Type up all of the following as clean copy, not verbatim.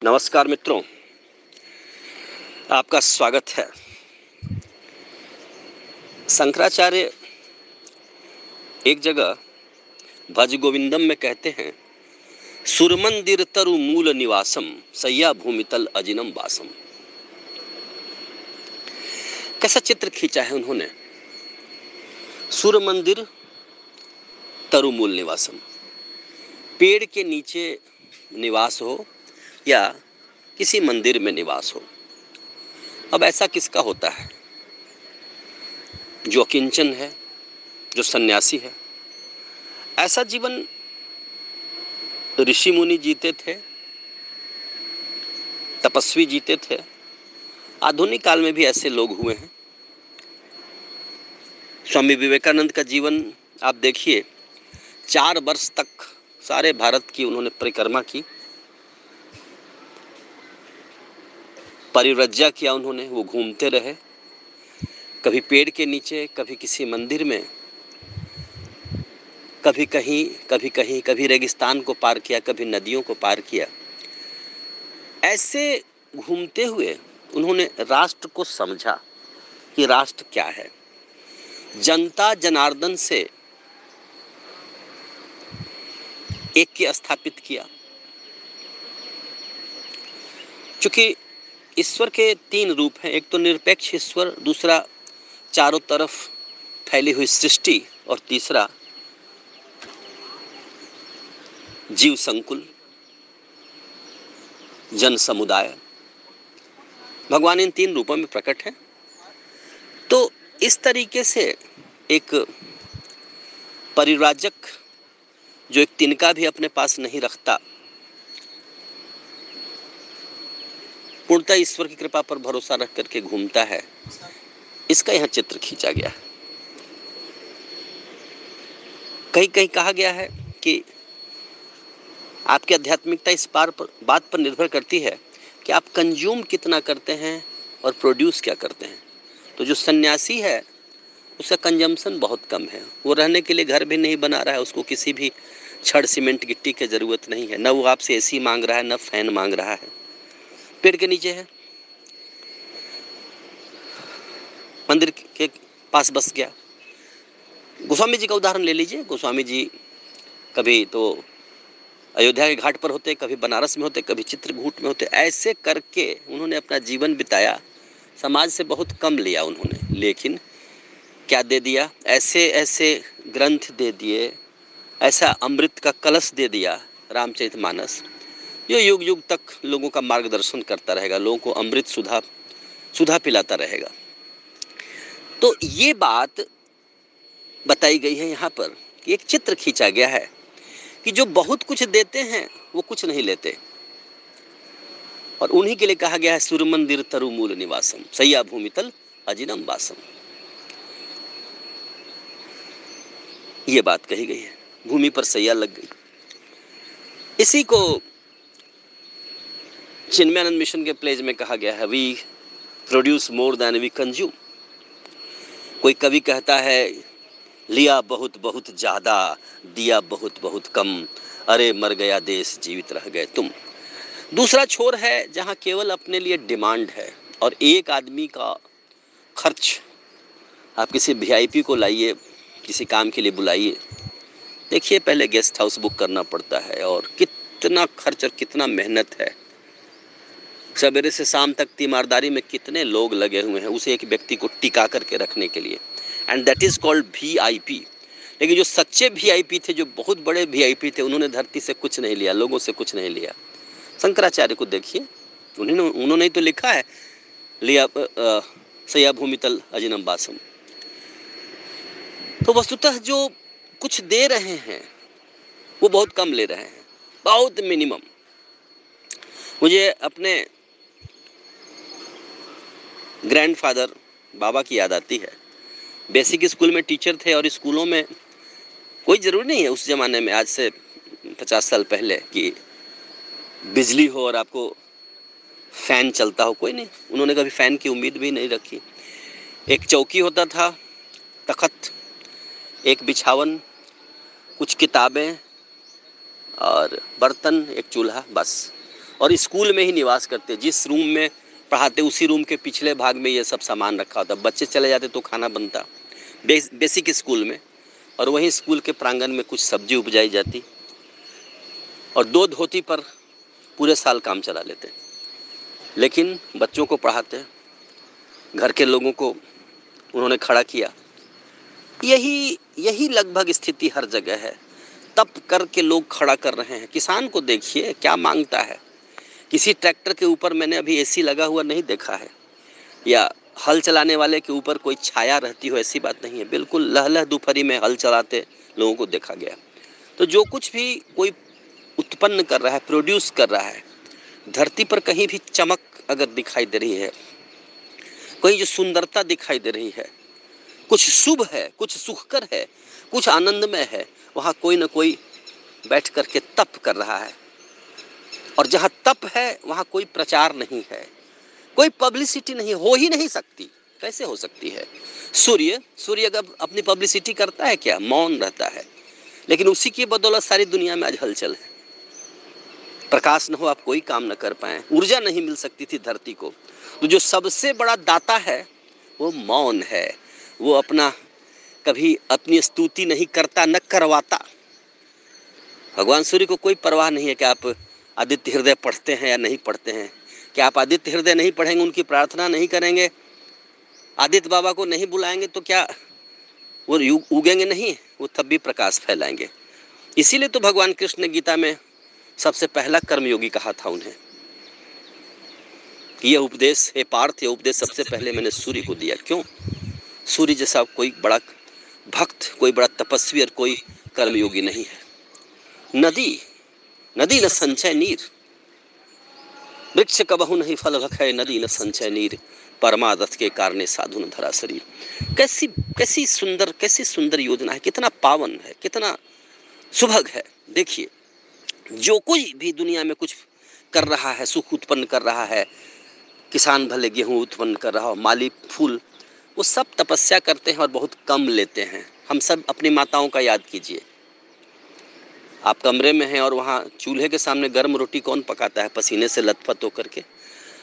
नमस्कार मित्रों, आपका स्वागत है। शंकराचार्य एक जगह भज गोविंदम में कहते हैं, सुरमंदिर तरु मूल निवासम सैया भूमितल अजिनम वासम। कैसा चित्र खींचा है उन्होंने। सुरमंदिर तरु मूल निवासम, पेड़ के नीचे निवास हो या किसी मंदिर में निवास हो। अब ऐसा किसका होता है? जो अकिंचन है, जो सन्यासी है। ऐसा जीवन ऋषि मुनि जीते थे, तपस्वी जीते थे। आधुनिक काल में भी ऐसे लोग हुए हैं। स्वामी विवेकानंद का जीवन आप देखिए, 4 वर्ष तक सारे भारत की उन्होंने परिक्रमा की, परिव्रज्या किया उन्होंने। वो घूमते रहे, कभी पेड़ के नीचे, कभी किसी मंदिर में, कभी कहीं, कभी कहीं, कभी रेगिस्तान को पार किया, कभी नदियों को पार किया। ऐसे घूमते हुए उन्होंने राष्ट्र को समझा कि राष्ट्र क्या है। जनता जनार्दन से ऐक्य स्थापित किया। चूंकि ईश्वर के 3 रूप हैं, एक तो निरपेक्ष ईश्वर, दूसरा चारों तरफ फैली हुई सृष्टि, और तीसरा जीव संकुल, जन समुदाय। भगवान इन 3 रूपों में प्रकट है। तो इस तरीके से एक परिव्राजक जो एक तिनका भी अपने पास नहीं रखता, पूर्णतः ईश्वर की कृपा पर भरोसा रख करके घूमता है, इसका यहाँ चित्र खींचा गया है। कहीं कहीं कहा गया है कि आपकी आध्यात्मिकता इस बात पर निर्भर करती है कि आप कंज्यूम कितना करते हैं और प्रोड्यूस क्या करते हैं। तो जो सन्यासी है उसका कंजम्पशन बहुत कम है। वो रहने के लिए घर भी नहीं बना रहा है, उसको किसी भी छड़ सीमेंट गिट्टी की जरूरत नहीं है। न वो आपसे एसी मांग रहा है, न फैन मांग रहा है। पेड़ के नीचे है, मंदिर के पास बस गया। गोस्वामी जी का उदाहरण ले लीजिए। गोस्वामी जी कभी तो अयोध्या के घाट पर होते, कभी बनारस में होते, कभी चित्रकूट में होते। ऐसे करके उन्होंने अपना जीवन बिताया। समाज से बहुत कम लिया उन्होंने, लेकिन क्या दे दिया? ऐसे ऐसे ग्रंथ दे दिए, ऐसा अमृत का कलश दे दिया, रामचरितमानस, जो युग युग तक लोगों का मार्गदर्शन करता रहेगा, लोगों को अमृत सुधा पिलाता रहेगा। तो ये बात बताई गई है यहाँ पर कि एक चित्र खींचा गया है कि जो बहुत कुछ देते हैं वो कुछ नहीं लेते, और उन्हीं के लिए कहा गया है, सुरमंदिर तरु मूल निवासम सैया भूमितल अजिनम वासम। ये बात कही गई है, भूमि पर सैया लग गई। इसी को चिन्मयानंद मिशन के प्लेज में कहा गया है, we produce more than we consume. कोई कवि कहता है, लिया बहुत बहुत ज्यादा, दिया बहुत बहुत कम, अरे मर गया देश जीवित रह गए तुम। दूसरा छोर है जहां केवल अपने लिए डिमांड है, और एक आदमी का खर्च। आप किसी वीआईपी को लाइए, किसी काम के लिए बुलाइए, देखिए पहले गेस्ट हाउस बुक करना पड़ता है, और कितना खर्च और कितना मेहनत है। सवेरे से शाम तक तीमारदारी में कितने लोग लगे हुए हैं उसे एक व्यक्ति को टिका करके रखने के लिए, and that is called VIP. लेकिन जो सच्चे वीआईपी थे, जो बहुत बड़े वीआईपी थे, उन्होंने धरती से कुछ नहीं लिया, लोगों से कुछ नहीं लिया। शंकराचार्य को देखिए, उन्होंने तो लिखा है, लिया सैया भूमितल अजिनम वासम। तो वस्तुतः जो कुछ दे रहे हैं वो बहुत कम ले रहे हैं, बहुत मिनिमम। मुझे अपने ग्रैंडफादर बाबा की याद आती है। बेसिक स्कूल में टीचर थे, और स्कूलों में कोई ज़रूरी नहीं है उस ज़माने में, आज से 50 साल पहले, कि बिजली हो और आपको फ़ैन चलता हो। कोई नहीं, उन्होंने कभी फ़ैन की उम्मीद भी नहीं रखी। एक चौकी होता था, तखत, एक बिछावन, कुछ किताबें और बर्तन, एक चूल्हा, बस। और स्कूल में ही निवास करते। जिस रूम में पढ़ाते उसी रूम के पिछले भाग में ये सब सामान रखा होता। बच्चे चले जाते तो खाना बनता बेसिक स्कूल में, और वहीं स्कूल के प्रांगण में कुछ सब्जी उपजाई जाती, और 2 धोती पर पूरे साल काम चला लेते। लेकिन बच्चों को पढ़ाते, घर के लोगों को उन्होंने खड़ा किया। यही लगभग स्थिति हर जगह है। तप करके लोग खड़ा कर रहे हैं। किसान को देखिए क्या मांगता है। किसी ट्रैक्टर के ऊपर मैंने अभी एसी लगा हुआ नहीं देखा है, या हल चलाने वाले के ऊपर कोई छाया रहती हो, ऐसी बात नहीं है। बिल्कुल लहलह दोपहरी में हल चलाते लोगों को देखा गया। तो जो कुछ भी कोई उत्पन्न कर रहा है, प्रोड्यूस कर रहा है, धरती पर कहीं भी चमक अगर दिखाई दे रही है, कहीं जो सुंदरता दिखाई दे रही है, कुछ शुभ है, कुछ सुखकर है, कुछ आनंदमय है, वहाँ कोई ना कोई बैठ करके तप कर रहा है। और जहाँ तप है वहाँ कोई प्रचार नहीं है, कोई पब्लिसिटी नहीं, हो ही नहीं सकती। कैसे हो सकती है? सूर्य अगर अपनी पब्लिसिटी करता है क्या? मौन रहता है। लेकिन उसी की बदौलत सारी दुनिया में आज हलचल है। प्रकाश न हो आप कोई काम न कर पाए, ऊर्जा नहीं मिल सकती थी धरती को। तो जो सबसे बड़ा दाता है वो मौन है। वो अपना कभी अपनी स्तुति नहीं करता, न करवाता। भगवान सूर्य को कोई परवाह नहीं है कि आप आदित्य हृदय पढ़ते हैं या नहीं पढ़ते हैं। क्या आप आदित्य हृदय नहीं पढ़ेंगे, उनकी प्रार्थना नहीं करेंगे, आदित्य बाबा को नहीं बुलाएंगे, तो क्या वो उगेंगे नहीं? वो तब भी प्रकाश फैलाएंगे। इसीलिए तो भगवान कृष्ण ने गीता में सबसे पहला कर्मयोगी कहा था उन्हें। ये उपदेश, हे पार्थ, ये उपदेश सबसे पहले मैंने सूर्य को दिया। क्यों? सूर्य जैसा कोई बड़ा भक्त, कोई बड़ा तपस्वी और कोई कर्मयोगी नहीं है। नदी न संचय नीर, वृक्ष कबहु नहीं फल भखै, नदी न संचय नीर, परमादथ के कारणे साधु न धरा शरीर। कैसी सुंदर योजना है, कितना पावन है, कितना सुभग है। देखिए, जो कोई भी दुनिया में कुछ कर रहा है, सुख उत्पन्न कर रहा है, किसान भले गेहूं उत्पन्न कर रहा हो, माली फूल, वो सब तपस्या करते हैं और बहुत कम लेते हैं। हम सब अपनी माताओं का याद कीजिए। आप कमरे में हैं और वहाँ चूल्हे के सामने गर्म रोटी कौन पकाता है? पसीने से लथपथ होकर के।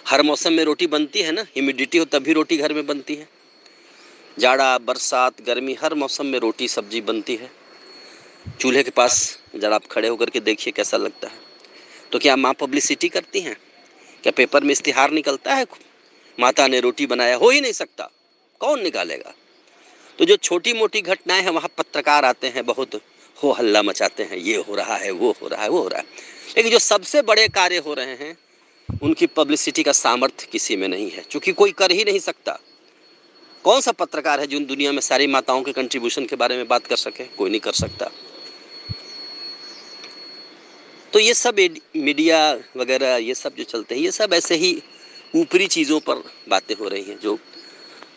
हर मौसम में रोटी बनती है ना, ह्यूमिडिटी हो तभी रोटी घर में बनती है। जाड़ा, बरसात, गर्मी, हर मौसम में रोटी सब्जी बनती है। चूल्हे के पास जरा आप खड़े होकर के देखिए कैसा लगता है। तो क्या माँ पब्लिसिटी करती हैं? क्या पेपर में इश्तिहार निकलता है माता ने रोटी बनाया? हो ही नहीं सकता, कौन निकालेगा? तो जो छोटी मोटी घटनाएं हैं वहाँ पत्रकार आते हैं, बहुत हो हल्ला मचाते हैं, ये हो रहा है, वो हो रहा है, वो हो रहा है। लेकिन जो सबसे बड़े कार्य हो रहे हैं उनकी पब्लिसिटी का सामर्थ्य किसी में नहीं है, क्योंकि कोई कर ही नहीं सकता। कौन सा पत्रकार है जो दुनिया में सारी माताओं के कंट्रीब्यूशन के बारे में बात कर सके? कोई नहीं कर सकता। तो ये सब मीडिया वगैरह ये सब जो चलते हैं, ये सब ऐसे ही ऊपरी चीज़ों पर बातें हो रही हैं। जो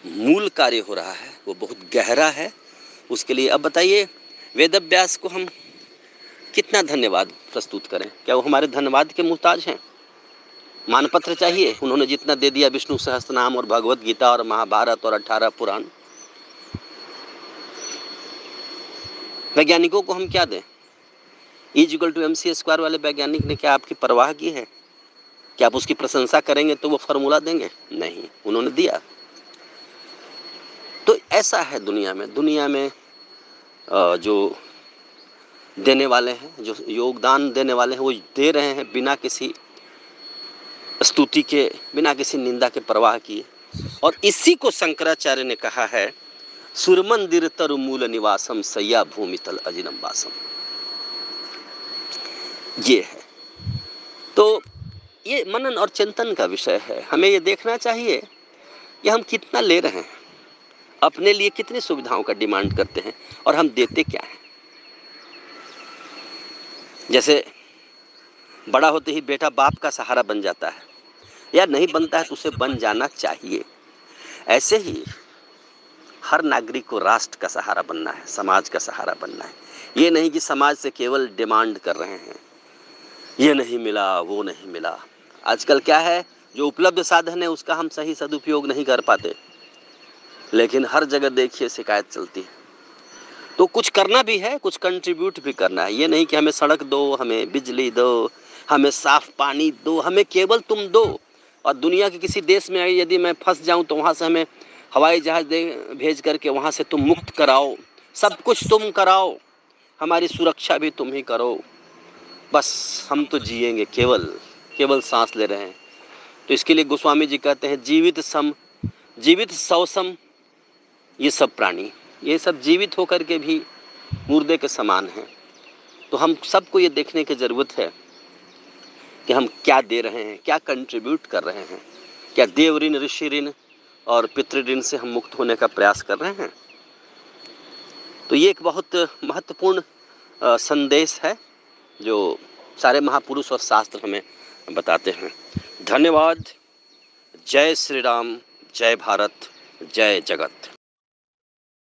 मूल कार्य हो रहा है वो बहुत गहरा है। उसके लिए अब बताइए, वेदव्यास को हम कितना धन्यवाद प्रस्तुत करें? क्या वो हमारे धन्यवाद के मुहताज हैं? मानपत्र चाहिए? उन्होंने जितना दे दिया, विष्णु सहस्त्रनाम और भगवत गीता और महाभारत और 18 पुराण। वैज्ञानिकों को हम क्या दें? E=mc² वाले वैज्ञानिक ने क्या आपकी परवाह की है? क्या आप उसकी प्रशंसा करेंगे तो वो फॉर्मूला देंगे? नहीं, उन्होंने दिया। तो ऐसा है दुनिया में जो देने वाले हैं, जो योगदान देने वाले हैं, वो दे रहे हैं बिना किसी स्तुति के, बिना किसी निंदा के परवाह किए। और इसी को शंकराचार्य ने कहा है, सुरमंदिर तरु मूल निवासम सय्या भूमि तल अजिनम वासम। ये है। तो ये मनन और चिंतन का विषय है। हमें ये देखना चाहिए कि हम कितना ले रहे हैं, अपने लिए कितनी सुविधाओं का डिमांड करते हैं और हम देते क्या हैं। जैसे बड़ा होते ही बेटा बाप का सहारा बन जाता है, या नहीं बनता है तो उसे बन जाना चाहिए। ऐसे ही हर नागरिक को राष्ट्र का सहारा बनना है, समाज का सहारा बनना है। ये नहीं कि समाज से केवल डिमांड कर रहे हैं, ये नहीं मिला, वो नहीं मिला। आजकल क्या है, जो उपलब्ध साधन है उसका हम सही सदुपयोग नहीं कर पाते, लेकिन हर जगह देखिए शिकायत चलती है। तो कुछ करना भी है, कुछ कंट्रीब्यूट भी करना है। ये नहीं कि हमें सड़क दो, हमें बिजली दो, हमें साफ पानी दो, हमें केवल तुम दो। और दुनिया के किसी देश में यदि मैं फंस जाऊं तो वहाँ से हमें हवाई जहाज़ भेज करके वहाँ से तुम मुक्त कराओ, सब कुछ तुम कराओ, हमारी सुरक्षा भी तुम ही करो, बस हम तो जिएंगे, केवल केवल सांस ले रहे हैं। तो इसके लिए गोस्वामी जी कहते हैं जीवित सौ सम ये सब प्राणी, ये सब जीवित होकर के भी मुर्दे के समान हैं। तो हम सबको ये देखने की ज़रूरत है कि हम क्या दे रहे हैं, क्या कंट्रीब्यूट कर रहे हैं, क्या देव ऋण, ऋषि ऋण और पितृ ऋण से हम मुक्त होने का प्रयास कर रहे हैं। तो ये एक बहुत महत्वपूर्ण संदेश है जो सारे महापुरुष और शास्त्र हमें बताते हैं। धन्यवाद। जय श्री राम, जय भारत, जय जगत।